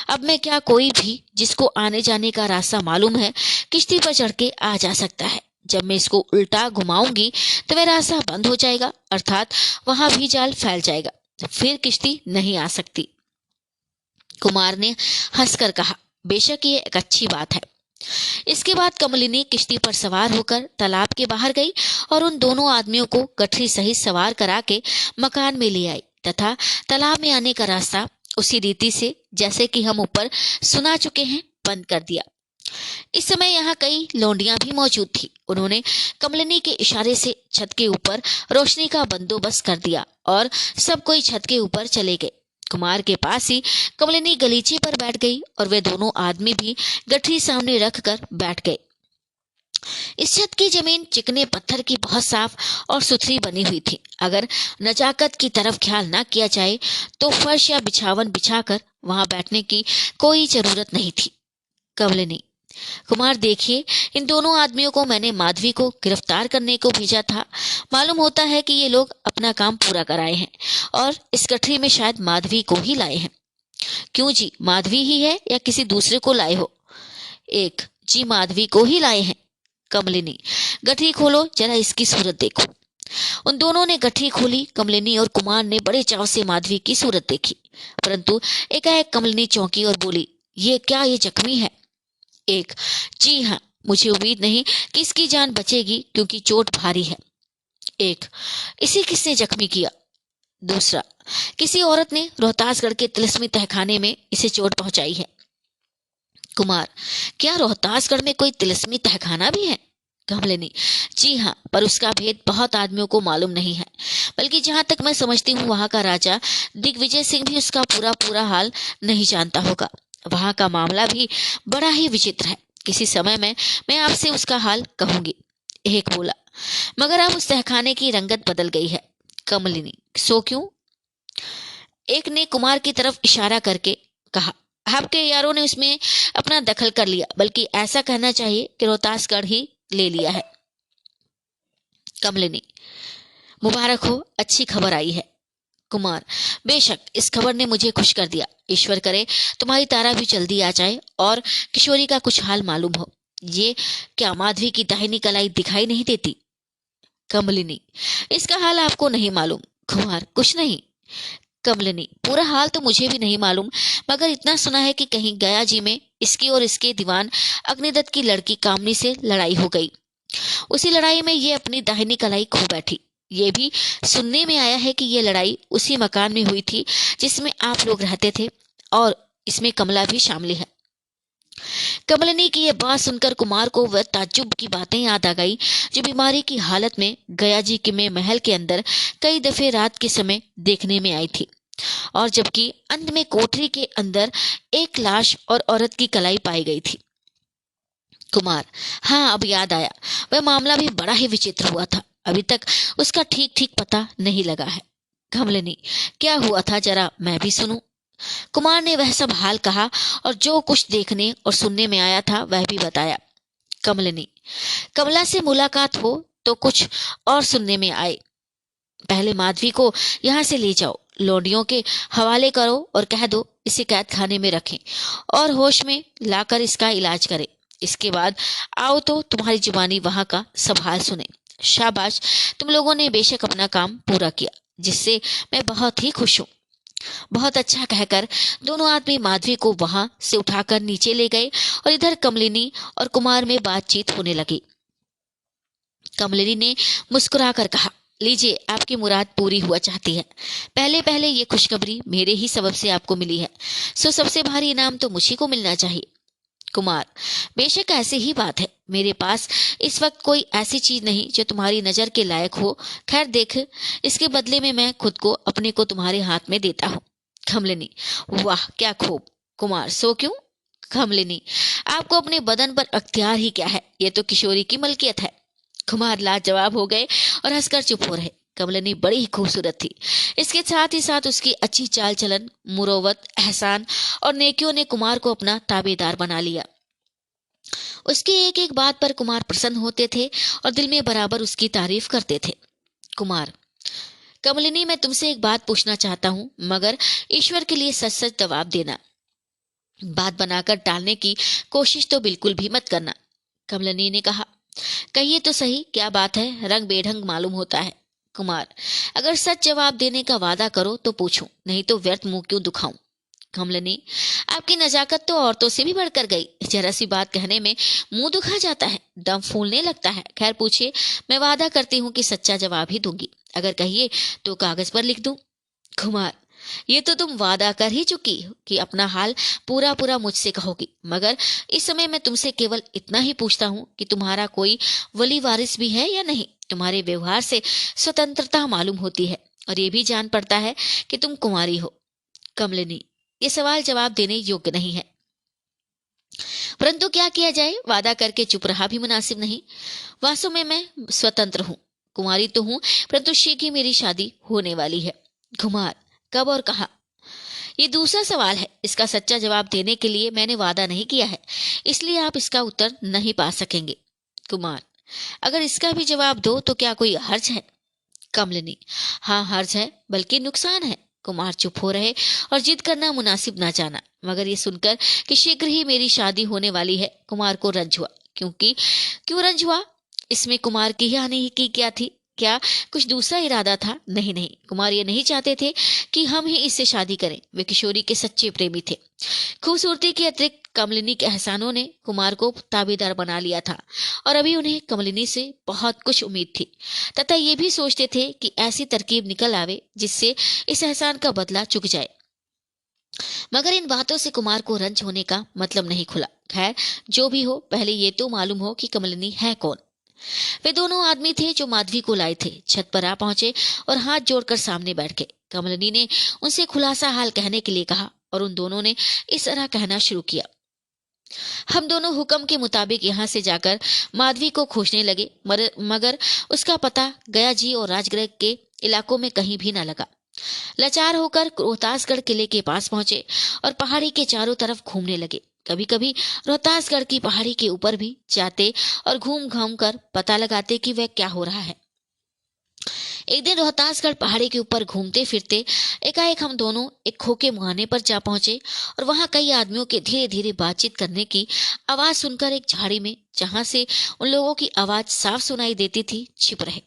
Speaker 1: अब मैं क्या, कोई भी जिसको आने जाने का रास्ता मालूम है किश्ती पर चढ़ के आ जा सकता है। जब मैं इसको उल्टा घुमाऊंगी तो वह रास्ता बंद हो जाएगा, अर्थात वहां भी जाल फैल जाएगा, फिर किश्ती नहीं आ सकती। कुमार ने हंसकर कहा, बेशक ये एक अच्छी बात है। इसके बाद कमलिनी किश्ती पर सवार होकर तालाब के बाहर गई और उन दोनों आदमियों को गठरी सहित सवार करा के मकान में ले आई तथा तालाब में आने का रास्ता उसी रीति से, जैसे कि हम ऊपर सुना चुके हैं, बंद कर दिया। इस समय यहाँ कई लौंडियां भी मौजूद थी। उन्होंने कमलिनी के इशारे से छत के ऊपर रोशनी का बंदोबस्त कर दिया और सब कोई छत के ऊपर चले गए। कुमार के पास ही कमलिनी गलीचे पर बैठ गई और वे दोनों आदमी भी गठरी सामने रखकर बैठ गए। इस छत की जमीन चिकने पत्थर की बहुत साफ और सुथरी बनी हुई थी। अगर नजाकत की तरफ ख्याल न किया जाए तो फर्श या बिछावन बिछाकर वहां बैठने की कोई जरूरत नहीं थी। कमलिनी, कुमार देखिए, इन दोनों आदमियों को मैंने माधवी को गिरफ्तार करने को भेजा था। मालूम होता है कि ये लोग अपना काम पूरा कराए हैं और इस गठरी में शायद माधवी को ही लाए हैं। क्यों जी, माधवी ही है या किसी दूसरे को लाए हो? एक, जी माधवी को ही लाए हैं। कमलिनी, गठरी खोलो, जरा इसकी सूरत देखो। उन दोनों ने गठरी खोली। कमलिनी और कुमार ने बड़े चाव से माधवी की सूरत देखी, परंतु एकाएक कमलिनी चौंकी और बोली, ये क्या, ये जख्मी है? एक, जी हाँ, मुझे उम्मीद नहीं कि इसकी जान बचेगी क्योंकि चोट भारी है। एक, इसे किसने जख्मी किया? दूसरा, किसी औरत ने रोहतासगढ़ के तिलस्मी तहखाने में इसे चोट पहुंचाई है। कुमार, क्या रोहतासगढ़ में कोई तिलस्मी तहखाना भी है? कमलिनी, जी हाँ, पर उसका भेद बहुत आदमियों को मालूम नहीं है। बल्कि जहां तक मैं समझती हूँ वहां का राजा दिग्विजय सिंह भी उसका पूरा पूरा हाल नहीं जानता होगा। वहां का मामला भी बड़ा ही विचित्र है। किसी समय में मैं आपसे उसका हाल कहूंगी। एक बोला, मगर अब उस तहखाने की रंगत बदल गई है। कमलिनी, सो क्यों? एक ने कुमार की तरफ इशारा करके कहा, आपके यारों ने उसमें अपना दखल कर लिया, बल्कि ऐसा कहना चाहिए कि रोहतासगढ़ ही ले लिया है। कमलिनी, मुबारक हो, अच्छी खबर आई है। कुमार, बेशक, इस खबर ने मुझे खुश कर दिया। ईश्वर करे तुम्हारी तारा भी जल्दी आ जाए और किशोरी का कुछ हाल मालूम हो। ये क्या, माधवी की दाहिनी कलाई दिखाई नहीं देती? कमलिनी, इसका हाल आपको नहीं मालूम? कुमार, कुछ नहीं। कमलिनी, पूरा हाल तो मुझे भी नहीं मालूम, मगर इतना सुना है कि कहीं गया जी में इसकी और इसके दीवान अग्निदत्त की लड़की कामनी से लड़ाई हो गई। उसी लड़ाई में ये अपनी दाहिनी कलाई खो बैठी। ये भी सुनने में आया है कि ये लड़ाई उसी मकान में हुई थी जिसमें आप लोग रहते थे और इसमें कमला भी शामिल है। कमलिनी की यह बात सुनकर कुमार को वह ताज्जुब की बातें याद आ गई जो बीमारी की हालत में गया जी के में महल के अंदर कई दफे रात के समय देखने में आई थी, और जबकि अंत में कोठरी के अंदर एक लाश और औरत की कलाई पाई गई थी। कुमार, हाँ, अब याद आया, वह मामला भी बड़ा ही विचित्र हुआ था। अभी तक उसका ठीक ठीक पता नहीं लगा है। कमलिनी, क्या हुआ था, जरा मैं भी सुनूं। कुमार ने वह सब हाल कहा और जो कुछ देखने और सुनने में आया था वह भी बताया। कमलिनी, कमला से मुलाकात हो तो कुछ और सुनने में आए। पहले माधवी को यहाँ से ले जाओ, लौंडियों के हवाले करो और कह दो इसे कैद खाने में रखें और होश में लाकर इसका इलाज करें। इसके बाद आओ तो तुम्हारी जुबानी वहां का सब हाल सुने। शाबाश, तुम लोगों ने बेशक अपना काम पूरा किया, जिससे मैं बहुत ही खुश हूँ। बहुत अच्छा कहकर दोनों आदमी माधवी को वहां से उठाकर नीचे ले गए और इधर कमलिनी और कुमार में बातचीत होने लगी। कमलिनी ने मुस्कुराकर कहा, लीजिए, आपकी मुराद पूरी हुआ चाहती है। पहले पहले ये खुशखबरी मेरे ही सबब से आपको मिली है, सो सबसे भारी इनाम तो मुझी को मिलना चाहिए। कुमार, बेशक ऐसी ही बात है। मेरे पास इस वक्त कोई ऐसी चीज नहीं जो तुम्हारी नजर के लायक हो। खैर देख, इसके बदले में मैं खुद को अपने को तुम्हारे हाथ में देता हूँ। कमलिनी, वाह क्या खूब। कुमार, सो क्यों? कमलिनी, आपको अपने बदन पर अख्तियार ही क्या है, ये तो किशोरी की मलकियत है। कुमार लाजवाब हो गए और हंसकर चुप हो रहे। कमलिनी बड़ी ही खूबसूरत थी। इसके साथ ही साथ उसकी अच्छी चाल चलन, मुरोवत, एहसान और नेकियों ने कुमार को अपना ताबेदार बना लिया। उसकी एक एक बात पर कुमार प्रसन्न होते थे और दिल में बराबर उसकी तारीफ करते थे। कुमार: कमलिनी, मैं तुमसे एक बात पूछना चाहता हूँ, मगर ईश्वर के लिए सच सच जवाब देना। बात बनाकर टालने की कोशिश तो बिल्कुल भी मत करना। कमलिनी ने कहा: कहिए तो सही, क्या बात है? रंग बेढंग मालूम होता है। कुमार: अगर सच जवाब देने का वादा करो तो पूछूं, नहीं तो व्यर्थ मुंह क्यों दुखाऊं। कमलिनी: आपकी नजाकत तो औरतों से भी बढ़कर गई। जरा सी बात कहने में मुंह दुखा जाता है, दम फूलने लगता है। खैर पूछिए, मैं वादा करती हूँ कि सच्चा जवाब ही दूंगी। अगर कहिए तो कागज पर लिख दूं। कुमार: ये तो तुम वादा कर ही चुकी हो कि अपना हाल पूरा पूरा मुझसे कहोगी, मगर इस समय मैं तुमसे केवल इतना ही पूछता हूँ कि तुम्हारा कोई वली वारिस भी है या नहीं। तुम्हारे व्यवहार से स्वतंत्रता मालूम होती है और ये भी जान पड़ता है कि तुम कुंवारी हो। कमलिनी: ये सवाल जवाब देने योग्य नहीं है, परंतु क्या किया जाए, वादा करके चुप रहा भी मुनासिब नहीं। वास्तव में मैं स्वतंत्र हूँ, कुंवारी तो हूँ, परंतु शीघ्र ही मेरी शादी होने वाली है। कुमार: कब और कहाँ? ये दूसरा सवाल है। इसका सच्चा जवाब देने के लिए मैंने वादा नहीं किया है, इसलिए आप इसका उत्तर नहीं पा सकेंगे। कुमार: अगर इसका भी जवाब दो तो क्या कोई हर्ज है? कमलिनी: हाँ, हर्ज है, बल्कि नुकसान है। कुमार चुप हो रहे और जिद करना मुनासिब ना जाना, मगर ये सुनकर कि शीघ्र ही मेरी शादी होने वाली है, कुमार को रंज हुआ। क्यों रंज हुआ? इसमें कुमार की हानि की क्या थी? क्या कुछ दूसरा इरादा था? नहीं नहीं, कुमार ये नहीं चाहते थे कि हम ही इससे शादी करें। वे किशोरी के सच्चे प्रेमी थे। खूबसूरती के अतिरिक्त कमलिनी के एहसानों ने कुमार को ताबेदार बना लिया था और अभी उन्हें कमलिनी से बहुत कुछ उम्मीद थी, तथा ये भी सोचते थे कि ऐसी तरकीब निकल आवे जिससे इस एहसान का बदला चुक जाए। मगर इन बातों से कुमार को रंज होने का मतलब नहीं खुला। खैर जो भी हो, पहले ये तो मालूम हो कि कमलिनी है कौन। वे दोनों आदमी थे जो माधवी को लाए थे। छत पर आ पहुंचे और हाथ जोड़कर सामने बैठ गए। कमलिनी ने उनसे खुलासा हाल कहने के लिए कहा और उन दोनों ने इस तरह कहना शुरू किया: हम दोनों हुक्म के मुताबिक यहाँ से जाकर माधवी को खोजने लगे, मगर उसका पता गया जी और राजगृह के इलाकों में कहीं भी न लगा। लाचार होकर रोहतासगढ़ किले के पास पहुंचे और पहाड़ी के चारों तरफ घूमने लगे। कभी कभी रोहतासगढ़ की पहाड़ी के ऊपर भी जाते और घूम घाम कर पता लगाते कि वह क्या हो रहा है। एक दिन रोहतासगढ़ पहाड़ी के ऊपर घूमते फिरते एकाएक हम दोनों एक खोके मुहाने पर जा पहुंचे और वहां कई आदमियों के धीरे धीरे बातचीत करने की आवाज सुनकर एक झाड़ी में, जहां से उन लोगों की आवाज साफ सुनाई देती थी, छिप रहे।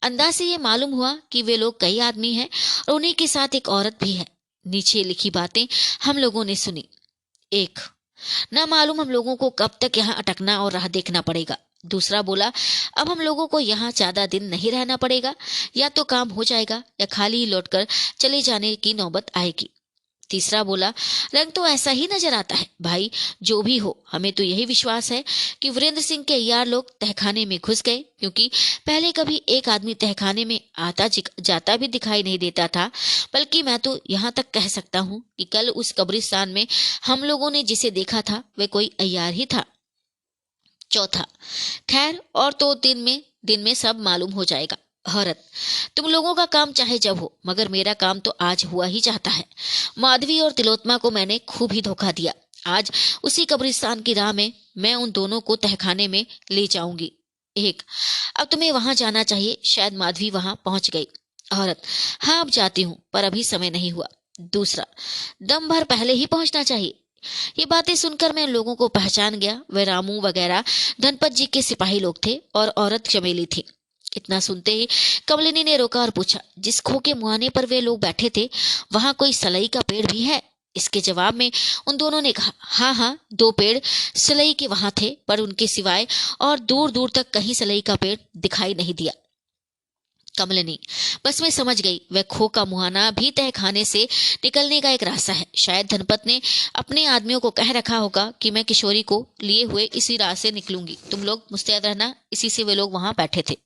Speaker 1: अंदाज से ये मालूम हुआ कि वे लोग कई आदमी हैं और उन्हीं के साथ एक औरत भी है। नीचे लिखी बातें हम लोगों ने सुनी। एक, ना मालूम हम लोगों को कब तक यहाँ अटकना और राह देखना पड़ेगा। दूसरा बोला, अब हम लोगों को यहाँ ज्यादा दिन नहीं रहना पड़ेगा, या तो काम हो जाएगा या खाली ही लौटकर चले जाने की नौबत आएगी। तीसरा बोला, रंग तो ऐसा ही नजर आता है भाई, जो भी हो, हमें तो यही विश्वास है कि वीरेंद्र सिंह के यार लोग तहखाने में घुस गए, क्योंकि पहले कभी एक आदमी तहखाने में आता जाता भी दिखाई नहीं देता था। बल्कि मैं तो यहाँ तक कह सकता हूँ कि कल उस कब्रिस्तान में हम लोगों ने जिसे देखा था वह कोई अय्यार ही था। चौथा, खैर और तो दिन में सब मालूम हो जाएगा। औरत, तुम लोगों का काम चाहे जब हो, मगर मेरा काम तो आज हुआ ही चाहता है। माधवी और तिलोत्मा को मैंने खूब ही धोखा दिया। आज उसी कब्रिस्तान की राह में मैं उन दोनों को तहखाने में ले जाऊंगी। एक, अब तुम्हें वहां जाना चाहिए, शायद माधवी वहां पहुंच गई। औरत, हाँ अब जाती हूँ, पर अभी समय नहीं हुआ। दूसरा, दम भर पहले ही पहुंचना चाहिए। ये बातें सुनकर मैं लोगों को पहचान गया। वे रामू वगैरह धनपत जी के सिपाही लोग थे और औरत चमेली थी। इतना सुनते ही कमलिनी ने रोका और पूछा, जिस खोके मुहाने पर वे लोग बैठे थे वहां कोई सलई का पेड़ भी है? इसके जवाब में उन दोनों ने कहा, हाँ हाँ, 2 पेड़ सलई के वहां थे, पर उनके सिवाय और दूर दूर तक कहीं सलई का पेड़ दिखाई नहीं दिया। कमलिनी, बस मैं समझ गई, वह खो का मुहाना भी तहखाने से निकलने का एक रास्ता है। शायद धनपत ने अपने आदमियों को कह रखा होगा कि मैं किशोरी को लिए हुए इसी राह से निकलूंगी, तुम लोग मुस्तैद रहना। इसी से वे लोग वहां बैठे थे।